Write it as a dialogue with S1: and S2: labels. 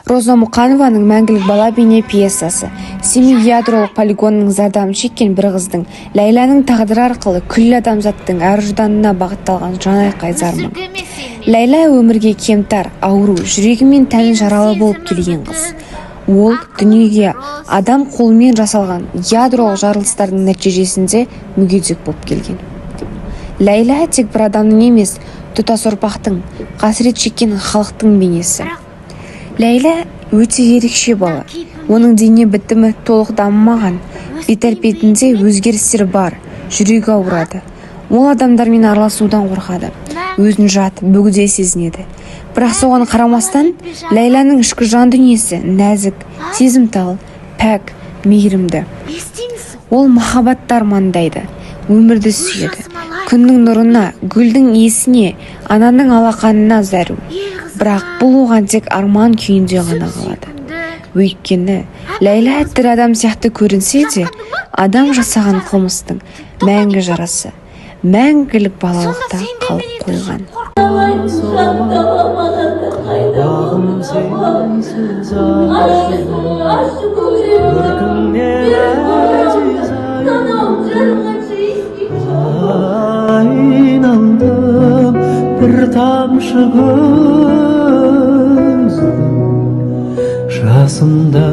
S1: Роза Мұқанованың «Мәңгілік бала» бейне пьесасы Семей ядролық полигонының зардабын шеккен бір қыздың Ләйланың тағдыры арқылы күллі адамзаттың ар жданына бағытталған жанайқай зармың. Ләйла өмірге кемтар, ауру, жүрегі мен тәні жаралы болып келген қыз. Ол дүниеге адам қолымен жасалған ядролық жарылыстардың нәтижесінде мүгедек болып келген. Ләйла тек бір адамның емес, тұтас ұрпақтың, қасірет шеккен халықтың бейнесі. Ләйла өте ерекше бала. Оның дене бітімі толық дамымаған, бет-әлпетінде өзгерістер бар, жүрегі ауырады. Ол адамдармен араласудан қорқады, өзін жат, бөгде сезінеді. Бірақ соған қарамастан, Ләйланың ішкі жан дүниесі нәзік, сезімтал, пәк, мейірімді. Ол махаббатты армандайды, өмірді сүйеді. Күннің нұрына, гүлдің иісіне, ананың алақанына зәру. Бірақ бұл оған тек арман күйінде ғана қалады. Өйткені Ләйла тірі адам сияқты көрінсе де, адам жасаған қылмыстың мәңгі жарасы, мәңгілік балалықта қалып қойған.
S2: Aylandım bir tamşı gözüm, жасымда